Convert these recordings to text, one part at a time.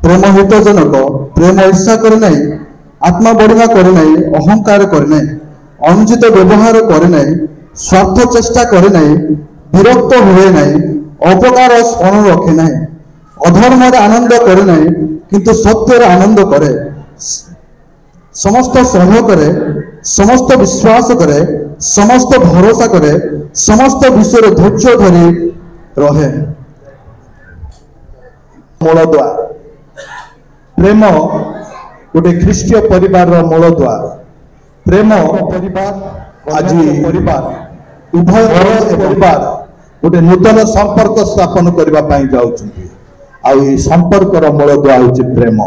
प्रेम हितजनक प्रेम ईर्षा करे नहीं, आत्मा बढ़िया करे नहीं, अहंकार करे नहीं, अनुचित व्यवहार करे नहीं, स्वार्थ चेष्टा करे नहीं, विरक्त हुए नहीं, अपकार स्मरण रखे नहीं, अधर्म आनंद करे नहीं किंतु सत्यर आनंद करे, समस्त सहयोग करे, समस्त विश्वास करे, समस्त भरोसा करे, समस्त विषय धैर्य धरी रहे। मूलद्वार प्रेम गोटे ख्रीष्टीय परिवार मूलद्वार प्रेम परिवार आज उभय परिवार गोटे नूतन संपर्क स्थापन करने जाऊँ संपर्कर मूलद्वार हूँ प्रेम।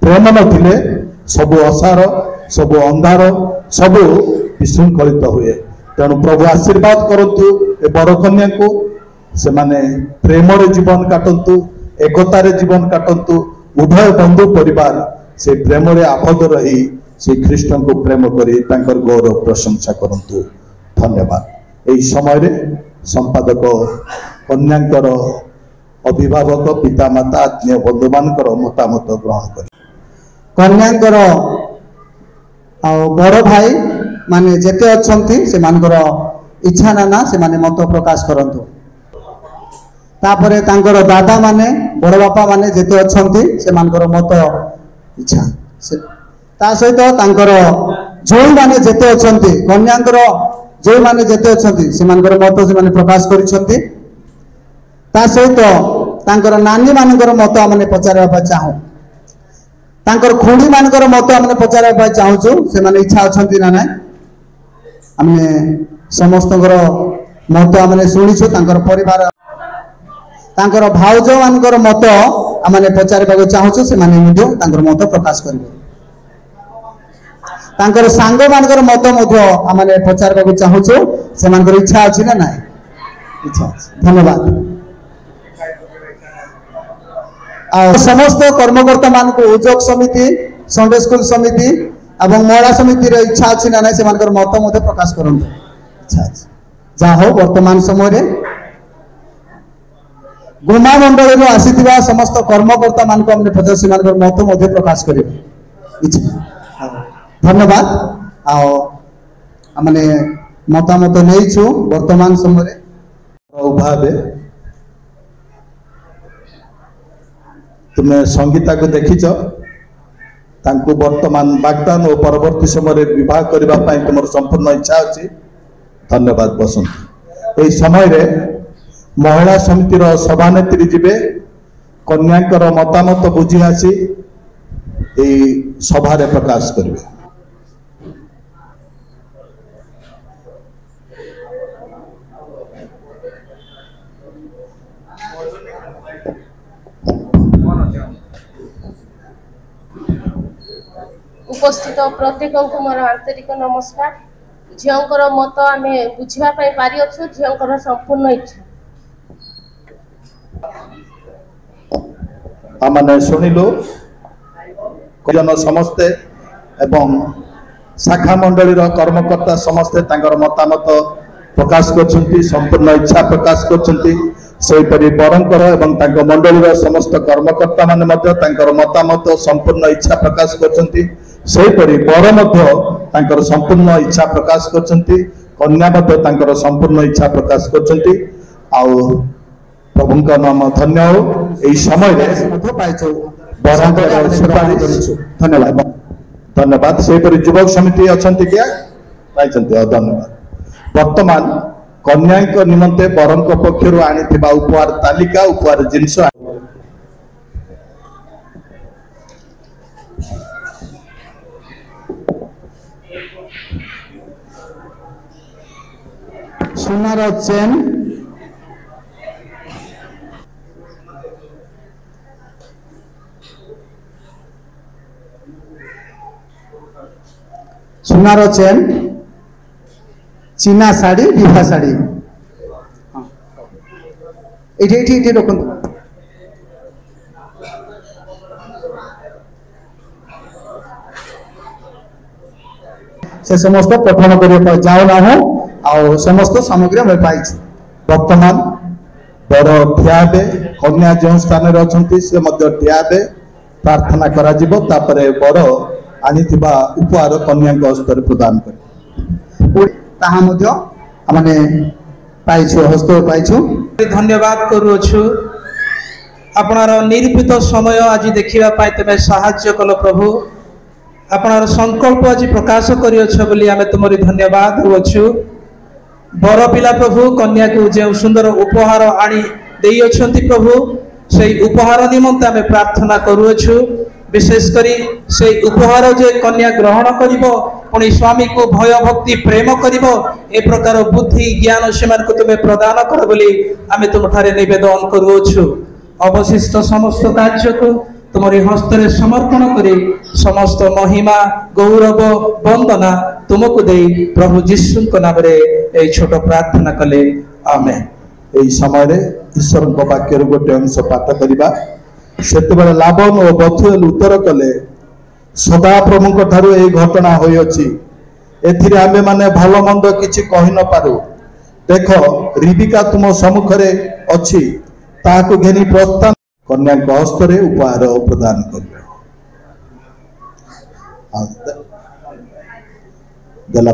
प्रेम नथिले सबु असार सबु अंधार सबु विशृंखलित हुए। तेणु प्रभु आशीर्वाद करतु ए बड़ कन्या को से माने प्रेम जीवन काटंतु, एकतार जीवन काटंतु, उभय बंधु परिवार से प्रेम आबद्ध रही से कृष्ण को प्रेम करी तांकर गौरव प्रशंसा करंतु। धन्यवाद। एई समय रे संपादक कन्यांकर अभिभावक पिता माता आत्मीय बंधु मानकर मतामत ग्रहण करी कन्यांकर बड़ भाई माने जेते अछंती से मानकर इच्छा ना से माने मत प्रकाश करंतु। तापरे तांकर दादा माने बड़ बापा माने जेते अछंती से मानकर मत इच्छा से ता सहित तांकर जोई माने जेते अछंती कन्यांकर जोई माने जेते अछंती से मानकर मत से माने प्रकाश करिसंती। ता सहित तांकर नानी मानकर मत माने पचारबा चाहू, तांकर खुड़ी मानकर मत माने पचारबा चाहूछु से माने इच्छा अछंती ना नाय। आमे समस्तकर मत माने सुनिछु, तांकर परिवार तांकर भाउज मानकर मत आमने पचारबा चाहूछु से माने मध्ये तांकर मत प्रकाश करिवे। तांकर सांग मानकर मत मध्ये आमने पचारबा चाहूछु से मानकर इच्छा अछि ना नाय? इच्छा अछि। धन्यवाद। समस्त कर्मकर्ता मान को उद्योग समिति, संडे स्कूल समिति एवं महिला समिति रे इच्छा अछि ना नाय से मानकर मत मध्ये प्रकाश करंतु। इच्छा अछि। जा हो वर्तमान समय रे गुमा मंडल आसीथिबा समस्त कर्मकर्ता मान को हमने पचास मान मत मध्ये प्रकाश करिवे। इच्छा। धन्यवाद। आमने मतामत नैछु वर्तमान समय रे भावे तुम्हें संगीता को देखिच तांको वर्तमान वाग्दान और परवर्ती समय विवाह करने तुम संपूर्ण इच्छा अच्छी। धन्यवाद बसंत। यही समय रे महिला समितिर सभानेत्री जीवे कन्यांकर मतामत बुझी आसी सभारे प्रकाश करेंगे। उपस्थित प्रत्येक को मोर आंतरिक नमस्कार। झींकर मत आम बुझापी पारि अच्छु, झींकर संपूर्ण इच्छा आमने शुणिलु जन समस्ते एवं शाखा मंडलीर कर्मकर्ता समस्ते तांकर मतामत प्रकाश कर संपूर्ण इच्छा प्रकाश कर बरंकर एवं तांको मंडलीर समस्त कर्मकर्ता माने मध्य तांकर मतामत संपूर्ण इच्छा प्रकाश कर बर मध्य तांकर संपूर्ण इच्छा प्रकाश कर कन्या मध्य तांकर संपूर्ण इच्छा प्रकाश कर प्रभु का नाम धन्य हो। यही समय धन्यवाद। धन्यवाद। से युवक समिति अच्छा क्या धन्यवाद। वर्तमान कन्या निमंते वर पक्षर आनी उपहार तालिका उपहार जिनस सुनार चेन सुनार चेन चीना साड़ी विभा साड़ी ये रख से समस्त पठन कर जाऊ ना हो आ समस्त सामग्री आम पाई वर्तमान बर ठिया कन्या जो स्थान से ठिया प्रार्थना करा बर आनी उपहार कन्या हस्तर प्रदान कर हस्त पाई धन्यवाद करुछु आपणार निरूपित समय आज देखिबा पाई तमे सहाय्य कल प्रभु आपणार संकल्प आज प्रकाश करियछ बोली आमे तुमरी धन्यवाद होछु बर पिला प्रभु कन्या को जे सुंदर उपहार आनी देई अछंती प्रभु सेई उपहार निमंते आमे प्रार्थना करुछु विशेष करी से उपहार जे कन्या ग्रहण करिवो पुणी स्वामी को भय भक्ति प्रेम करिवो ए प्रकार बुद्धि ज्ञान सेमान को तुमे प्रदान कर बोली आमे तुम ठारे निवेदन करूछु अवशिष्ट समस्त कार्य को तुम्हारी हस्तरे समर्पण करी समस्त महिमा गौरव वंदना तुमको दे प्रभु जीशु को नाम रे ए छोट प्रार्थना कले आमेन। एई समय रे ईश्वर को वाक्य गोटे अंश पाठ करिबा सेतेबेले लाबन और बथुएल उत्तर कले सदा प्रभु ठारू ए घटना होई अछि एथिरे आमे माने भलो मंद किछि कहि न पारू देख रिबिका तुम सम्मुखरे अछि ताको घेनी प्रस्थान कन्या हस्तरे उपहार प्रदान करिबे देला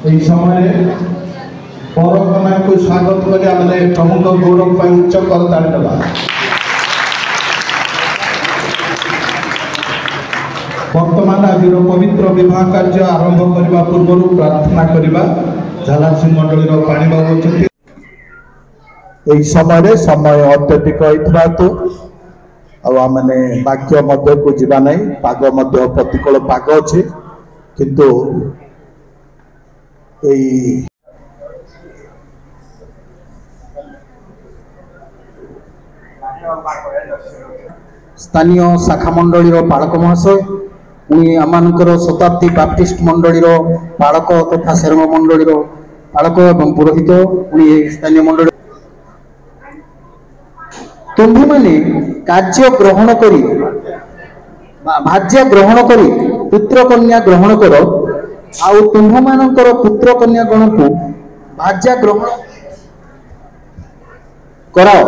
এই সময়ে বড় কন্যাকে স্বাগত করে আমাদের প্রমুখ গৌরব পাই উচ্চ করতালি দেবা। বর্তমান আজির পবিত্র বিবাহ কার্য আরম্ভ করা পূর্বর প্রার্থনা করা ঝালাসিং মন্ডলীর পাণিবাবু অনেক এই সময় অত্যধিক হয়েছে आने बाक्य मध्य को जीवा नहीं पाग मध्य प्रतिकूल पाग अच्छे किंतु स्थानीय शाखा मंडलीर पालक महाशय उनी आमानकर शताब्दी बाप्टिस्ट मंडलीर पालक तथा शेरंग मंडलीर पालक एवं पुरोहित उनी स्थानीय मंडली तुम्भे माने कार्य ग्रहण करी भाज्य ग्रहण करी पुत्र कन्या ग्रहण कर आउ तुम्भ मानकर पुत्र कन्या गण को भाज्य ग्रहण कराओ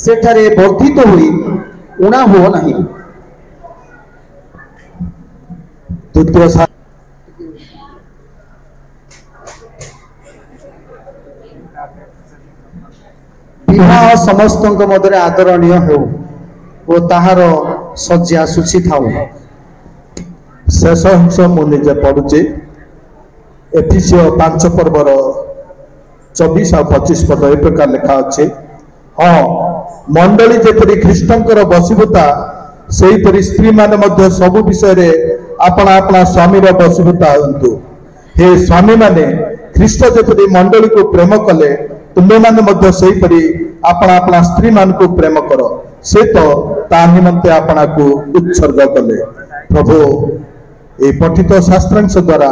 सेठारे वर्धित हुई उणा हो नहीं। तृतीय विवाह समस्त मध्य आदरणीय हो ताहार सज्जा सुची था शेष अंश मुझे पढ़ुचे एफिसियो 5 पर्वर 24 और 25 पद ए प्रकार लिखा अच्छे। हाँ मंडली जेपरी ख्रीष्टंकर बसीभूता से स्त्री माने मध्य सबु विषय रे अपना अपना स्वामी बसीभूता हंतु। हे स्वामी माने ख्रीष्ट जेपरी मंडली को प्रेम कले तुम्हें माने मध्य से अपना अपना स्त्री मान को प्रेम कर से तो ता निमंते अपना को उत्सर्ग कले। प्रभु ये पठित शास्त्रांश द्वारा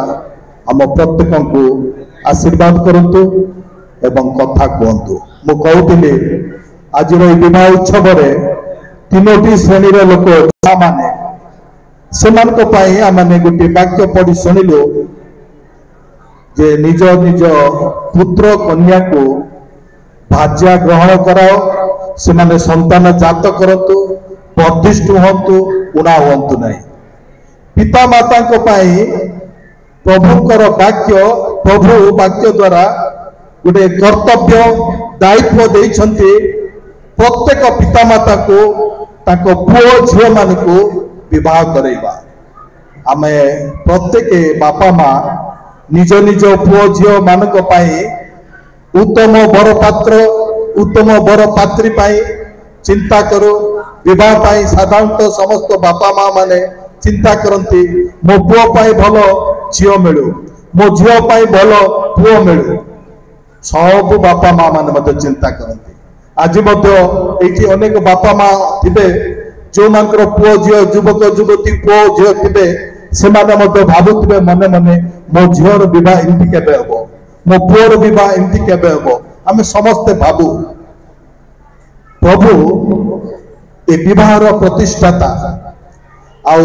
आम प्रत्येक को आशीर्वाद करंतु एवं कथा कहतु। मु कहूली आज विवाह उत्सव तीनोटी श्रेणी लोक माने से आमने गोटे वाक्य पढ़ी शुणिलु जे निज निज पुत्र कन्या को भाज्या ग्रहण कराओ से माने संतान जात करतु प्रतिष्ठ हंतु उणा हंतु नहीं। पिता माता प्रभुंकर वाक्य प्रभु वाक्य द्वारा गोटे कर्तव्य दायित्व देइछन्ति प्रत्येक पिता माता को ताको पुओ झियो मान को विवाह करैबा। आमे प्रत्येक बापा माँ निज निज पुओ झियो मानक पाई उत्तम बर पात्र उत्तम बर पात्री पाई चिंता करो। विवाह पाई साधारणतः समस्त बापा माँ माने चिंता करती मो पुओ पाई भल झियो मिलू मो झियो पाई भल पुओ मिलू सब बापा माँ माने मध्य चिंता करती। आज ये अनेक बापा माँ थे जो मानकर पुओ झियो युवक युवती पुओ झियो थे से भावुवे मने मने मो झीर बह एमती केबे हम मो पुओर बह एमती केबे हम आम समस्ते भावु। प्रभु ए विवाहर प्रतिष्ठाता आउ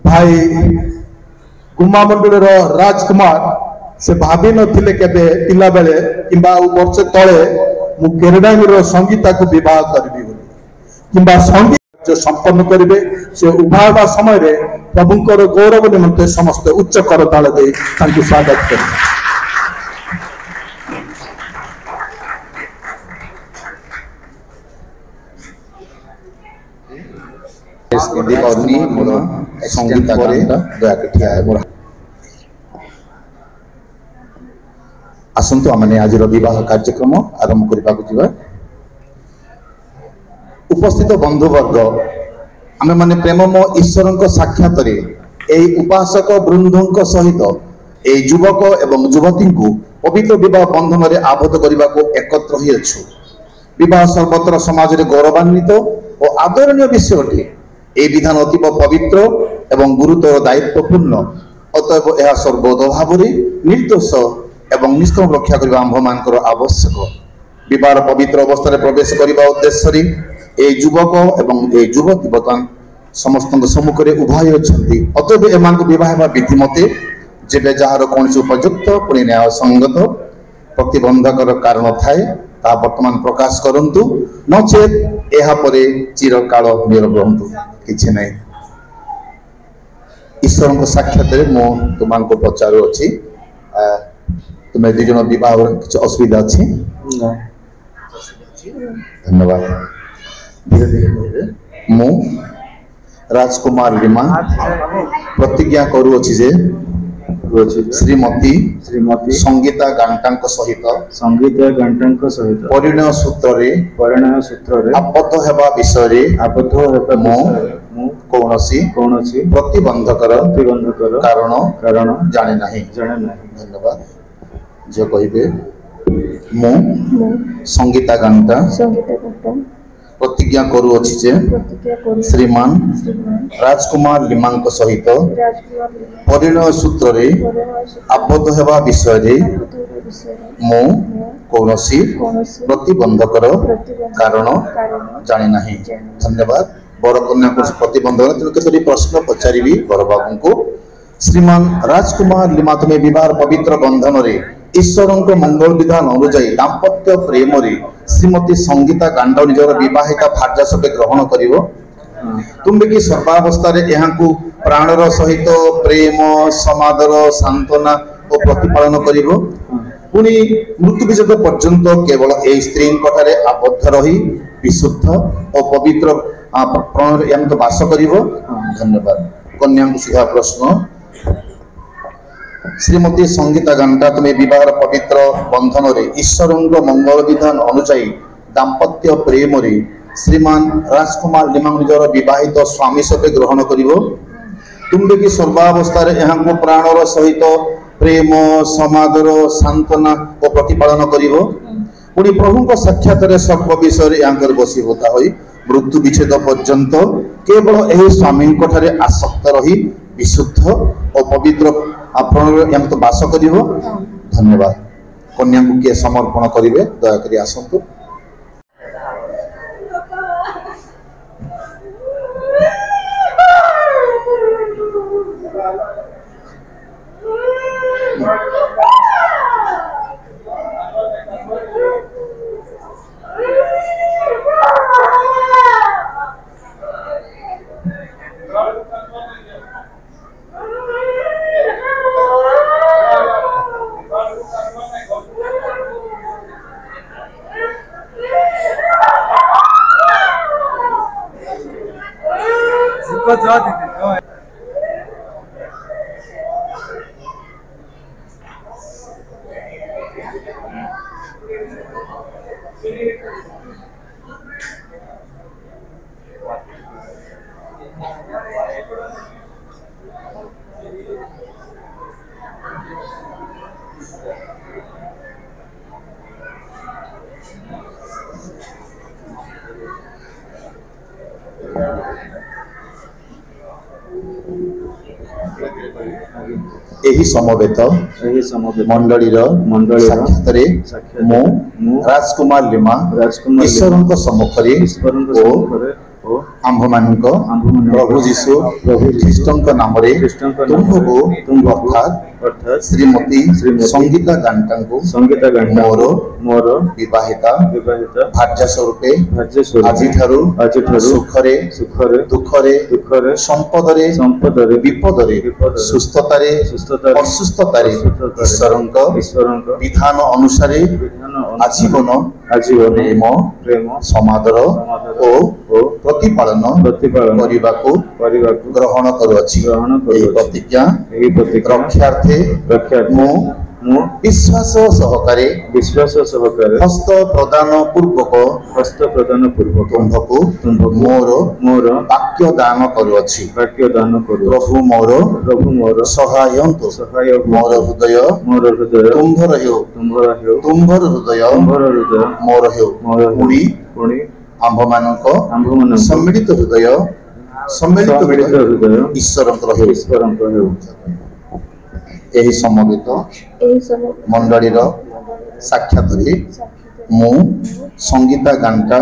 भाई कुमा मंडल राजकुमार से भाभी नथिले केबे पिला बेले किंबा वर्षे तले मु केरडांगीर संगीता को विवाह करबी किंबा संगीत जो संपन्न करेंगे से उभावा समय रे प्रभुंकर गौरव निमंते समस्त उच्च करताल दे तांको स्वागत कर। संगीता दया ठिया आसतु आम आज विवाह कार्यक्रम आरंभ करने उपस्थित बंधुवर्ग आम मैंने प्रेममय ईश्वर साक्षात उपासक वृंद सहित युवक एवं युवती को पवित्र विवाह बंधन में आबद्ध करने को एकत्र ही अच्छु। विवाह सर्वत्र समाज में गौरवान्वित और आदरणीय विषय अटे। ए विधान अतीव पवित्र एवं गुरुतर दायित्वपूर्ण, अतएव यह सर्वोद भाव निर्दोष एवं निष्कर्म रक्षा करने आम्भमानकर आवश्यक। विवाह पवित्र अवस्था प्रवेश करने उद्देश्य ए युवक एवं ए युवती बर्तमान समस्त सम्मुख में उभा अच्छा। अतएव एम बह विधि मते जेबे जार कौन उपयुक्त पुणी न्याय संगत प्रतिबंधकर कारण थाए ता वर्तमान प्रकाश करंतु, नचेत एहा परे चिरकाल नीरव रहंतु। किछि नै ईश्वर को साक्षात मो तुमान को पचारू अछि, तुम्हें दुई जन विवाह किछ असुविधा अछि? धन्यवाद। धीरे धीरे मु राजकुमार लिमा प्रतिज्ञा करू अछि जे श्रीमती संगीता गांटांक सहित परिणय सूत्र रे आबद्ध हेबा विषय मु कौनसी प्रतिबंधकर कारण जाने नहीं। धन्यवाद। जो कहिबे मु संगीता गांटा प्रतिज्ञा करू अछि जे श्रीमान राजकुमार लिमांक सहित परिणय सूत्र रे आबद्ध हेबा विषय रे मु कौनसी प्रतिबंधकर कारण जानि नाही। धन्यवाद। बर कन्या को प्रतिबंधक केतोटी प्रश्न पचारि बर बाबू को। श्रीमान राजकुमार लिमा तुम्हें विवाह पवित्र बंधन रे ईश्वर मंगल विधान अनुजाई दाम्पत्य प्रेम रे श्रीमती संगीता गांडा निजर विवाहिता भार्या सहित ग्रहण करिवो। तुम कि सर्वावस्था प्राणर सहित प्रेम समादर सांत्वना और प्रतिपालन करिवो। पुणी मृत्यु विच्छेद पर्यंत केवल ए स्त्री ठारे आबद्ध रही विशुद्ध और पवित्र प्रण बास करिवो। धन्यवाद। कन्या को सीधा प्रश्न। श्रीमती संगीता गांटा तुम्हें विवाह पवित्र बंधन रे ईश्वर मंगल विधान अनुजाई दाम्पत्य प्रेम रे श्रीमान राजकुमार लिमा निजर विवाहित स्वामी सहित ग्रहण करिवो। तुम कि सर्वावस्था यहाँ प्राणर सहित प्रेम समादर सांत्वना और प्रतिपालन करिवो। पुणी प्रभु साक्षात सर्व विषय यहाँ बसीभूता हो मृत्यु विच्छेद पर्यंत केवल यही स्वामी ठारे आसक्त रही विशुद्ध और पवित्र आपण तो बास करिवो। धन्यवाद। कन्या को किए समर्पण करिवे दयाकरी आसंतु। एही समवेत मंडली साक्षात मु राजकुमार लिमा ईश्वर सम्मुख आंभ मान प्रभु जीशु ख्रीष्ट नाम अर्थात श्रीमती संगीता गांटा मोर विवाहिता भार्या स्वरूपे आज सुखरे दुखरे संपदरे विपदरे सुस्थतारे असुस्थतारे ईश्वर विधान अनुसार आजीवन प्रेम समादर और प्रतिपालन ग्रहण करुछि। प्रतिज्ञा रक्षार्थे मु ମୁଁ विश्वास सहकारे विश्वास सहकारे हस्त प्रदान पूर्वक हस्त प्रदान पूर्वक तुम्भको मोर वाक्य दान करुअछि। वाक्य दान करू। प्रभु मोर सहाय मोर हृदय तुम्भर हेउ तुम्भर हृदय मोर हेउ पुणी आम्भमानक सम्मिलित हृदय ईश्वरंकर हेउ। एही समवेत मंडलीर साक्षात मु संगीता गांटा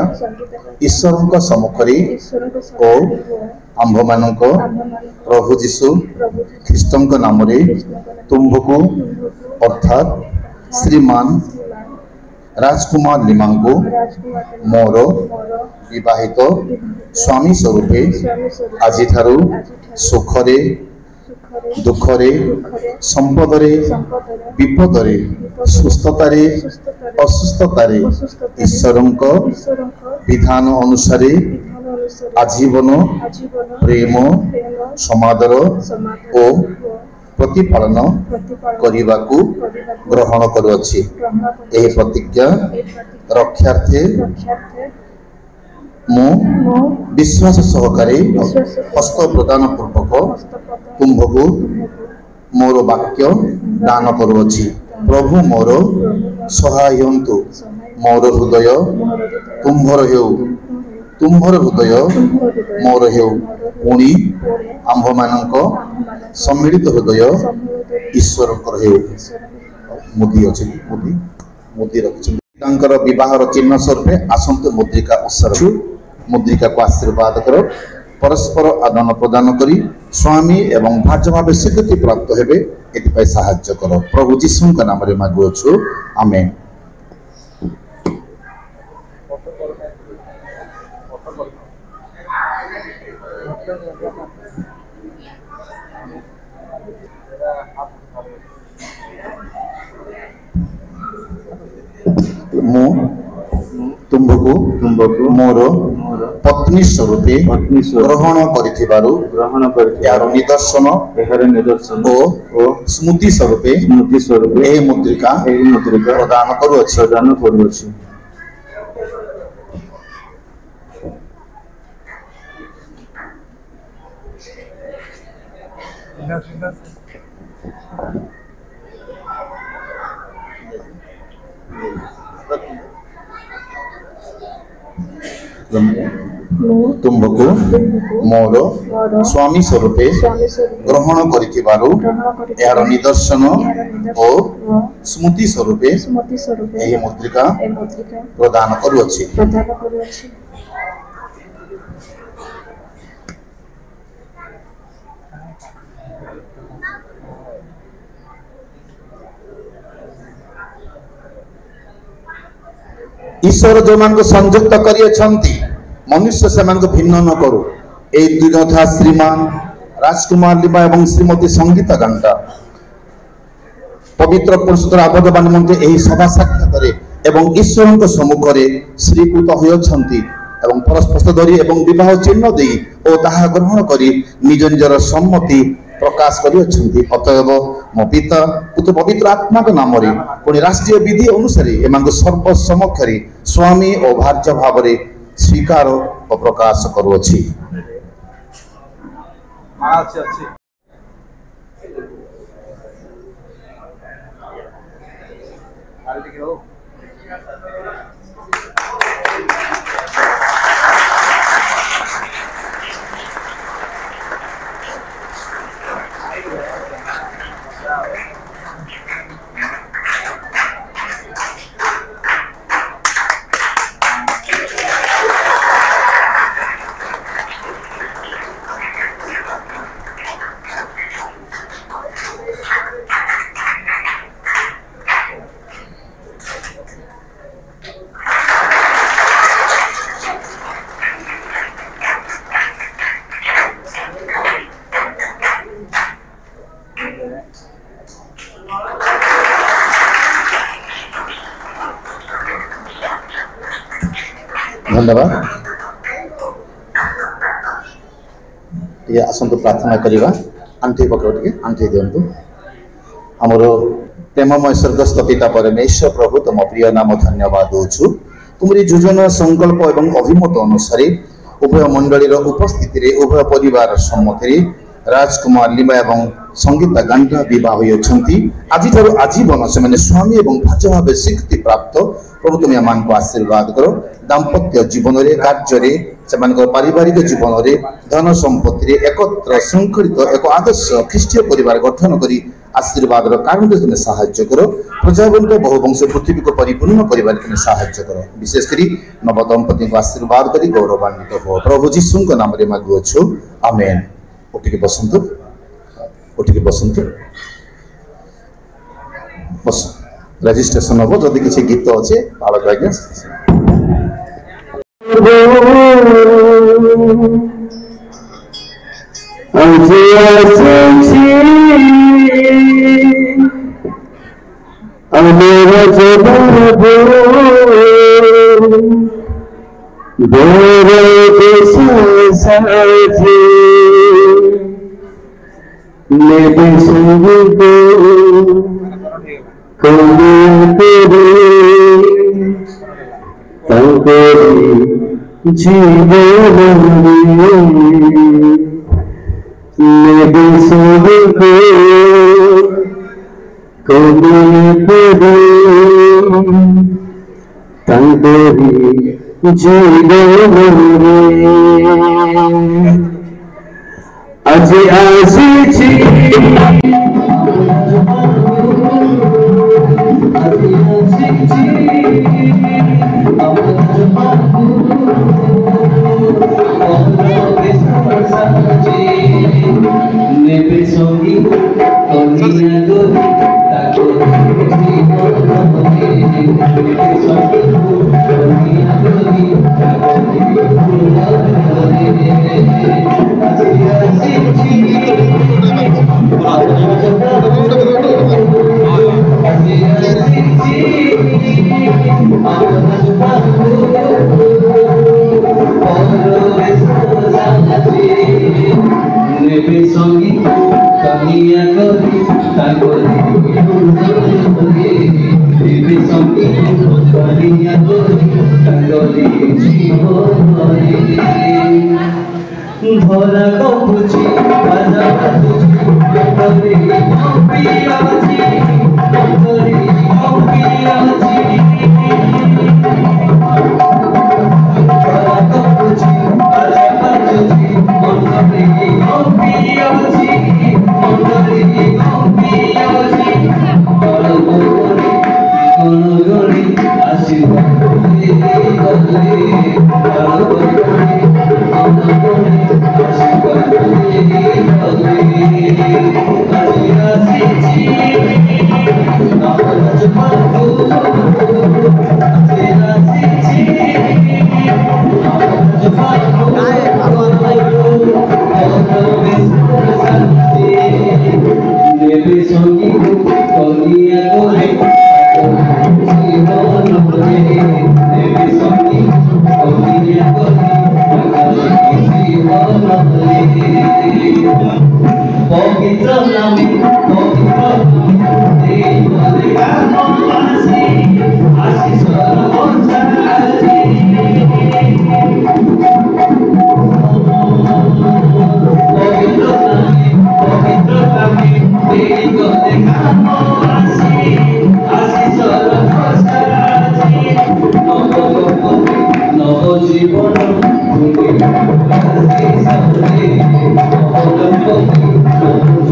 ईश्वरंक सम्मुखरे ओ आम्भमानक प्रभु जीशु ख्रीष्टंक नामरे तुम्भको अर्थात श्रीमान राजकुमार लिमांको मोर विवाहित स्वामी स्वरूपे आज सुखरे दुखरे संपदरे विपदरे सुस्थतारे असुस्थतारे ईश्वरंक विधान अनुसारे आजीवन प्रेम समादर ओ प्रतिपालन करिबाकू ग्रहण करुअछि। एही प्रतिज्ञा रक्षार्थे मु विश्वास सहकारे हस्त प्रदान पूर्वक तुम्भको मोर वाक्य दान करुअछि। प्रभु मोर सहाय हन्तु मोर हृदय तुम्भर हेउ तुम्भर हृदय मोर हेउ पुणी आम्भमानक सम्मिलित हृदय ईश्वरंकर हेउ। मुदी अछि मुदी रखिछि तांकर विवाहर चिन्ह स्वरूपे आसंत मुद्रिका उत्सर्ग मुद्रिका को आशीर्वाद कर परस्पर आदान प्रदान करी स्वामी एवं भाज्य भाव स्वीकृति प्राप्त हेबे एतिपय साहाय्य कर प्रभु जीशु नाम रे मागुछु आमेन। मु तुम्भको मोर पत्नी स्वरूपे ग्रहण करिथिबारु यार निदर्शन ओ स्मृति स्वरूपे एही मुद्रिका प्रदान करुअछि। तुम्भको मोर स्वामी स्वरूपे ग्रहण करिथिबारु यार निदर्शन ओ स्मृति स्वरूपे एही मुद्रिका प्रदान करुअछि। ईश्वर जो मान को संयुक्त करियछंती मनुष्य से मान को भिन्न न करू। ए दुई कथा श्रीमान राजकुमार लिबा एवं श्रीमती संगीता गांटा पवित्र पुरुषोत्तर आबद्ध बानी मन्ते एही सभा साक्षात रे एवं ईश्वर को सम्मुख रे श्रीकृत होयछंती एवं परस्पर धरी एवं विवाह चिन्ह देई ओ ताहा ग्रहण करी निज निजर सम्मति प्रकाश करियछंती। अतएव मो पिता पुत्र पवित्र आत्मा के नाम रे पुणी राष्ट्रीय विधि अनुसार एमांग सर्व समक्ष रे स्वामी और भाज्य भाव रे स्वीकार और प्रकाश करुअछि। धन्यवाद। आसतु प्रार्थना करवा आंठी पकड़ के आंठी दिंतु आमर प्रेममय स्वर्गस्थ पिता परमेश्वर प्रभु तुम प्रिय नाम धन्यवाद दूचु तुमरी योजना संकल्प एवं अभिमत अनुसार उभय मंडलीर उपस्थिति रे उभय परिवार सम्मुखरे राजकुमार लिमा एवं संगीता गांधा विवाह होती आज आजीवन से स्वामी एवं भाज भाव स्वीकृति प्राप्त प्रभु तुम मान को आशीर्वाद करो दाम्पत्य जीवन रे कार्य रे से पारिवारिक जीवन रे धन संपत्ति रे एकत्र श्रृंखलित एक आदर्श ख्रीष्टीय परिवार गठन करी आशीर्वाद कारण तुम साहाय्य करो प्रजावंत बहुवंश पृथ्वी को परिपूर्ण कर तुम साहाय्य करो विशेषकर नव दंपति को आशीर्वाद कर गौरवान्वित हो प्रभु जीशु नाम रे मागुछु आमेन। उठिके बसंतु बस रजिस्ट्रेशन हम जदि किसी गीत अच्छे बालक आज्ञा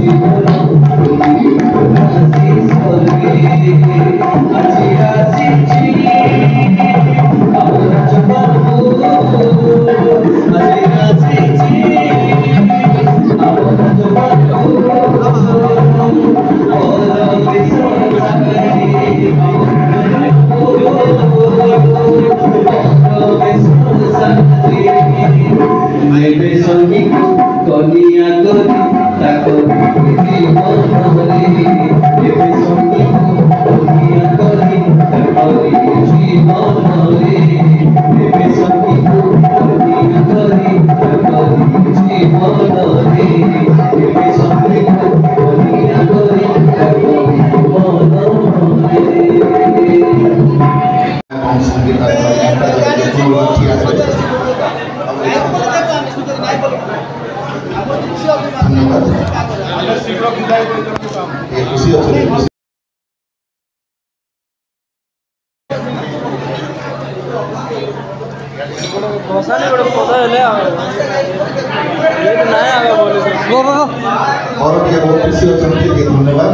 जीवन ଅଛନ୍ତି और ଟିକେ ବହୁତ ଖୁସି ଅଛନ୍ତି ଟିକେ ଧନ୍ୟବାଦ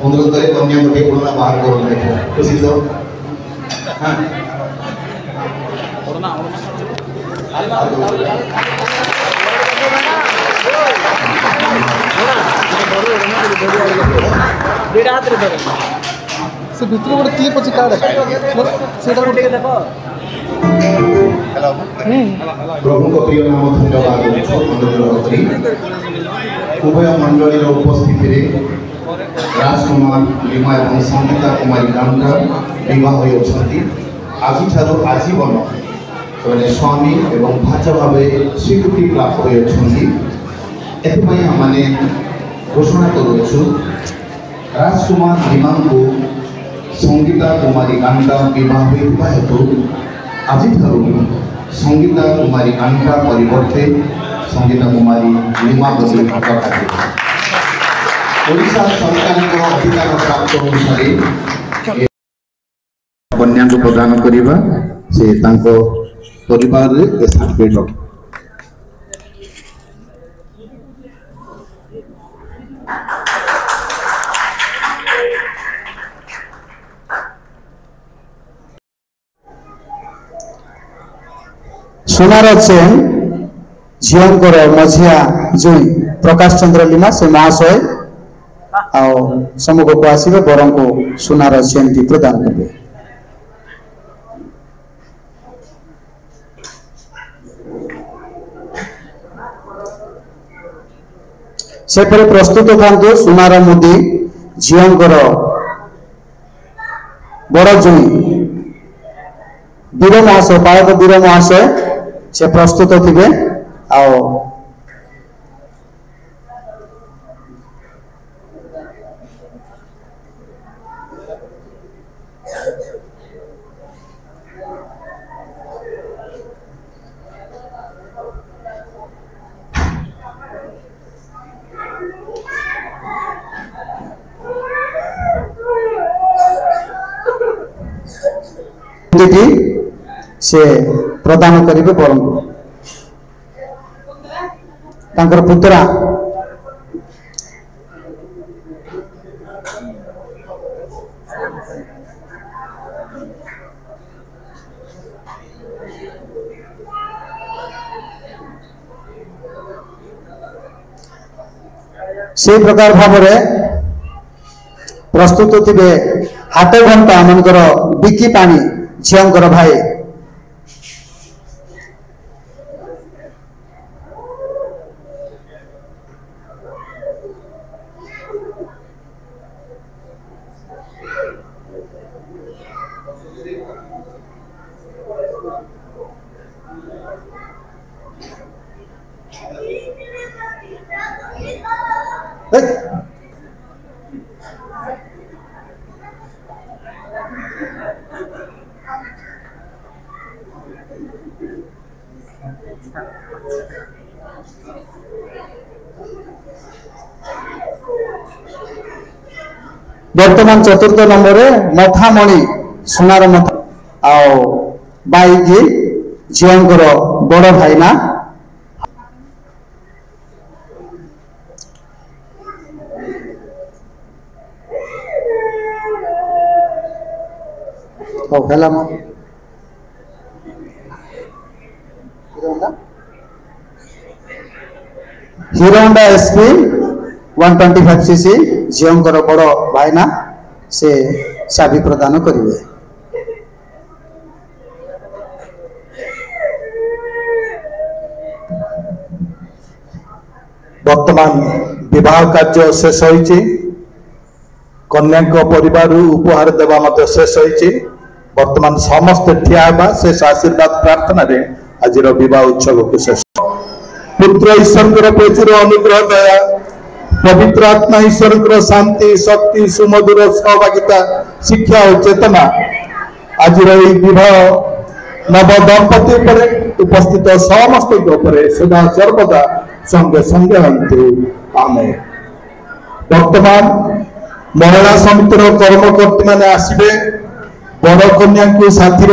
ଅନୁରୋଧ କରି କନ୍ୟା ଗୋଟିଏ ପୁରୁଣା ବାହାର କରନ୍ତୁ ଖୁସି ତ से भितर गोटे क्लिप अच्छी कार्ड से देख प्रभुଙ୍କ ପ୍ରିୟ ନାମ ଧନ୍ୟବାଦ ଅନୁରୋଧ କରି ଉଭୟ ମଣ୍ଡଳୀର ଉପସ୍ଥିତିରେ ରାଜକୁମାର ଲିମା ଏବଂ ସଙ୍ଗୀତା କୁମାରୀ ଗାମକା ବିବାହ ହୋଇଅଛନ୍ତି ଆଜିଠାରୁ ଆଜୀବନ ସେମାନେ ସ୍ୱାମୀ ଏବଂ ଭାଜ ଭାବେ ସ୍ୱୀକୃତି ଲାଭ ହୋଇଅଛନ୍ତି ଏଥିପାଇଁ ଆମମାନେ ଘୋଷଣା କରୁଅଛୁ ରାଜକୁମାର ଲିମାଙ୍କୁ ସଙ୍ଗୀତା କୁମାରୀ ଗାମକା ବିବାହ ହୋଇଥିବା ହେତୁ ଆଜିଠାରୁ ସଙ୍ଗୀତା କୁମାରୀ ଗାମକା ପରିବର୍ତ୍ତେ ସଙ୍ଗୀତା କୁମାରୀ ଲିମା ବୋଲି ଡକାଯିବ ଓଡ଼ିଶା ସରକାରଙ୍କ ଅଧିକାର ପ୍ରାପ୍ତ ଅନୁସାରେ କନ୍ୟାଙ୍କୁ ପ୍ରଦାନ କରିବା ସେ ତାଙ୍କ ପରିବାରରେ ଏ ସାର୍ଟିଫିକେଟ୍ ରଖିବେ सोनार चेन झीवर मझिया जुई प्रकाश चंद्र लिमा से महाशय सम्मुख को आसवे बर को सोनार चेन टी प्रदान करेंगे सेपरे प्रस्तुत खातु सोनार मुदी झीवर बड़ जुई वीर महाशय पालक वीर महाशय से प्रस्तुत थे से प्रदान करेंगे बर को तांकर पुत्रा से प्रकार भाव प्रस्तुत थे हाथ घंटा मनकर बिकी पानी झीवर भाई वर्तमान चतुर्थ नंबर मथामणि सोनार मथा बाई की झीवर बड़ भाईना हीरो होंडा एसपी 125cc झीवर बड़ भाईना से चाबी प्रदान करेंगे वर्तमान विवाह कार्य शेष होइछि कन्या परिवार उपहार देवा मत शेष होइछि वर्तमान समस्त ठिया हेबा शेष आशीर्वाद प्रार्थना रे आजिर विवाह उत्सव को शेष पुत्र ईश्वर प्रचुर अनुग्रह दया पवित्र आत्मा ईश्वर शांति शक्ति सुमधुर सहभागिता शिक्षा और चेतना आज विवाह नव दंपति उपस्थित समस्त सदा सर्वदा संगे संगे हंतु आमे वर्तमान महिला समितिर कर्मकर्ती मैंने आसबे बड़ कन्या को साथी